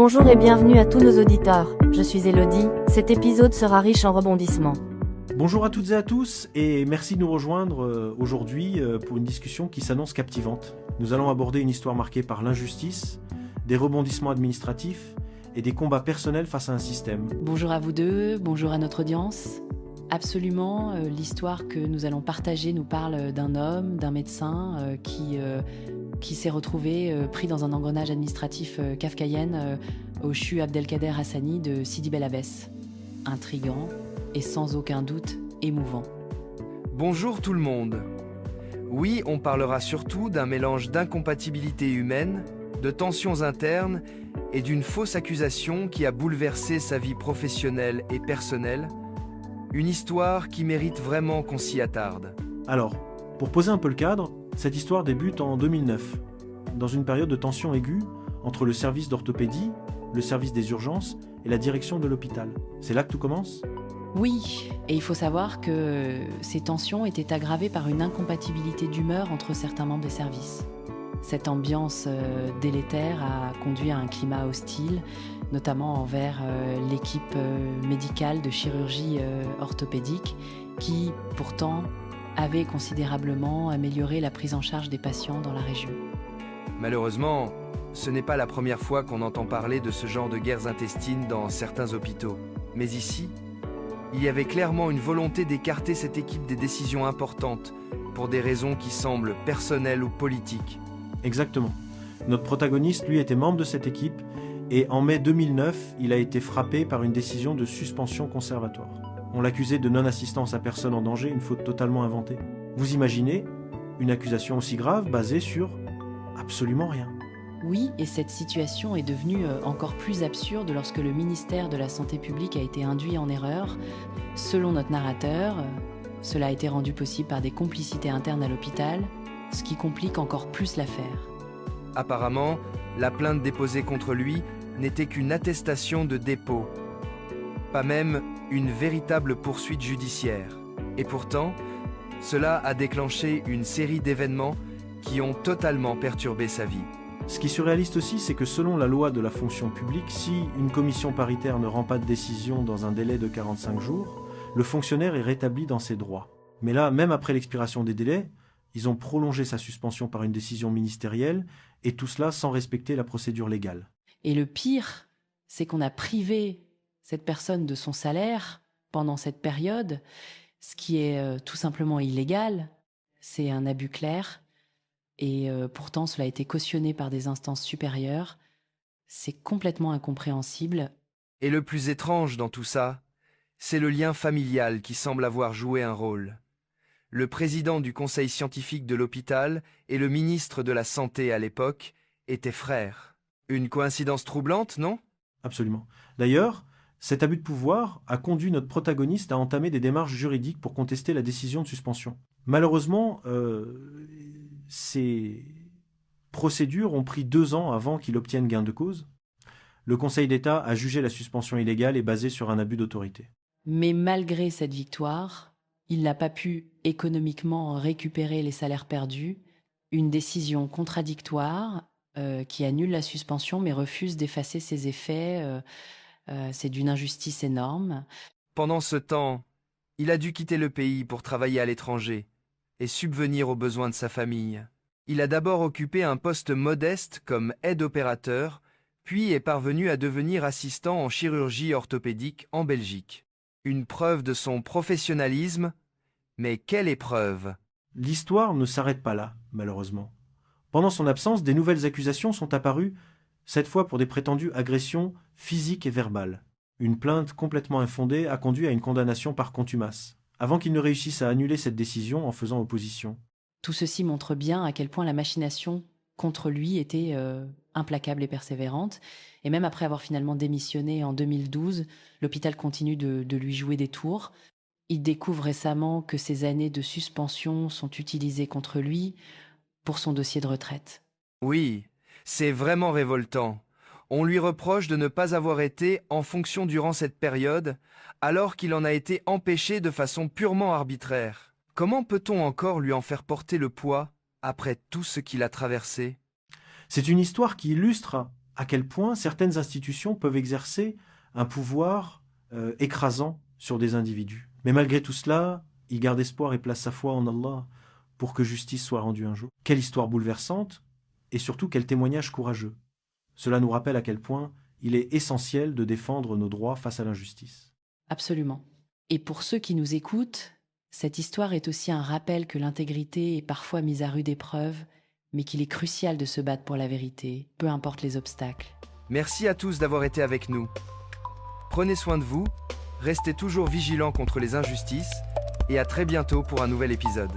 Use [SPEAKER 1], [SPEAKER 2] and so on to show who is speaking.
[SPEAKER 1] Bonjour et bienvenue à tous nos auditeurs, je suis Elodie, cet épisode sera riche en rebondissements.
[SPEAKER 2] Bonjour à toutes et à tous et merci de nous rejoindre aujourd'hui pour une discussion qui s'annonce captivante. Nous allons aborder une histoire marquée par l'injustice, des rebondissements administratifs et des combats personnels face à un système.
[SPEAKER 3] Bonjour à vous deux, bonjour à notre audience. Absolument, l'histoire que nous allons partager nous parle d'un homme, d'un médecin qui s'est retrouvé pris dans un engrenage administratif kafkaïen au CHU Abdelkader Hassani de Sidi Bel Abbès. Intriguant et sans aucun doute émouvant.
[SPEAKER 4] Bonjour tout le monde. Oui, on parlera surtout d'un mélange d'incompatibilités humaines, de tensions internes et d'une fausse accusation qui a bouleversé sa vie professionnelle et personnelle. Une histoire qui mérite vraiment qu'on s'y attarde.
[SPEAKER 2] Alors, pour poser un peu le cadre, cette histoire débute en 2009, dans une période de tension aiguë entre le service d'orthopédie, le service des urgences et la direction de l'hôpital. C'est là que tout commence ?
[SPEAKER 3] Oui, et il faut savoir que ces tensions étaient aggravées par une incompatibilité d'humeur entre certains membres des services. Cette ambiance délétère a conduit à un climat hostile, notamment envers l'équipe médicale de chirurgie orthopédique, qui pourtant avait considérablement amélioré la prise en charge des patients dans la région.
[SPEAKER 4] Malheureusement, ce n'est pas la première fois qu'on entend parler de ce genre de guerres intestines dans certains hôpitaux. Mais ici, il y avait clairement une volonté d'écarter cette équipe des décisions importantes pour des raisons qui semblent personnelles ou politiques.
[SPEAKER 2] Exactement. Notre protagoniste, lui, était membre de cette équipe et en mai 2009, il a été frappé par une décision de suspension conservatoire. On l'accusait de non-assistance à personne en danger, une faute totalement inventée. Vous imaginez une accusation aussi grave basée sur absolument rien.
[SPEAKER 3] Oui, et cette situation est devenue encore plus absurde lorsque le ministère de la Santé publique a été induit en erreur. Selon notre narrateur, cela a été rendu possible par des complicités internes à l'hôpital, ce qui complique encore plus l'affaire.
[SPEAKER 4] Apparemment, la plainte déposée contre lui n'était qu'une attestation de dépôt, pas même une véritable poursuite judiciaire. Et pourtant, cela a déclenché une série d'événements qui ont totalement perturbé sa vie.
[SPEAKER 2] Ce qui est surréaliste aussi, c'est que selon la loi de la fonction publique, si une commission paritaire ne rend pas de décision dans un délai de 45 jours, le fonctionnaire est rétabli dans ses droits. Mais là, même après l'expiration des délais, ils ont prolongé sa suspension par une décision ministérielle, et tout cela sans respecter la procédure légale.
[SPEAKER 3] Et le pire, c'est qu'on a privé cette personne de son salaire pendant cette période, ce qui est tout simplement illégal. C'est un abus clair. Et pourtant, cela a été cautionné par des instances supérieures. C'est complètement incompréhensible.
[SPEAKER 4] Et le plus étrange dans tout ça, c'est le lien familial qui semble avoir joué un rôle. Le président du conseil scientifique de l'hôpital et le ministre de la Santé à l'époque étaient frères. Une coïncidence troublante, non ?
[SPEAKER 2] Absolument. D'ailleurs, cet abus de pouvoir a conduit notre protagoniste à entamer des démarches juridiques pour contester la décision de suspension. Malheureusement, ces procédures ont pris 2 ans avant qu'il obtienne gain de cause. Le Conseil d'État a jugé la suspension illégale et basée sur un abus d'autorité.
[SPEAKER 3] Mais malgré cette victoire, il n'a pas pu économiquement récupérer les salaires perdus. Une décision contradictoire qui annule la suspension mais refuse d'effacer ses effets. C'est d'une injustice énorme.
[SPEAKER 4] Pendant ce temps, il a dû quitter le pays pour travailler à l'étranger et subvenir aux besoins de sa famille. Il a d'abord occupé un poste modeste comme aide-opérateur, puis est parvenu à devenir assistant en chirurgie orthopédique en Belgique. Une preuve de son professionnalisme, mais quelle épreuve!
[SPEAKER 2] L'histoire ne s'arrête pas là, malheureusement. Pendant son absence, des nouvelles accusations sont apparues, cette fois pour des prétendues agressions physiques et verbales. Une plainte complètement infondée a conduit à une condamnation par contumace, avant qu'il ne réussisse à annuler cette décision en faisant opposition.
[SPEAKER 3] Tout ceci montre bien à quel point la machination contre lui était implacable et persévérante. Et même après avoir finalement démissionné en 2012, l'hôpital continue de lui jouer des tours. Il découvre récemment que ces années de suspension sont utilisées contre lui pour son dossier de retraite.
[SPEAKER 4] Oui, c'est vraiment révoltant. On lui reproche de ne pas avoir été en fonction durant cette période, alors qu'il en a été empêché de façon purement arbitraire. Comment peut-on encore lui en faire porter le poids après tout ce qu'il a traversé ?
[SPEAKER 2] C'est une histoire qui illustre à quel point certaines institutions peuvent exercer un pouvoir écrasant sur des individus. Mais malgré tout cela, il garde espoir et place sa foi en Allah pour que justice soit rendue un jour. Quelle histoire bouleversante et surtout quel témoignage courageux. Cela nous rappelle à quel point il est essentiel de défendre nos droits face à l'injustice.
[SPEAKER 3] Absolument. Et pour ceux qui nous écoutent, cette histoire est aussi un rappel que l'intégrité est parfois mise à rude épreuve, mais qu'il est crucial de se battre pour la vérité, peu importe les obstacles.
[SPEAKER 4] Merci à tous d'avoir été avec nous. Prenez soin de vous, restez toujours vigilants contre les injustices, et à très bientôt pour un nouvel épisode.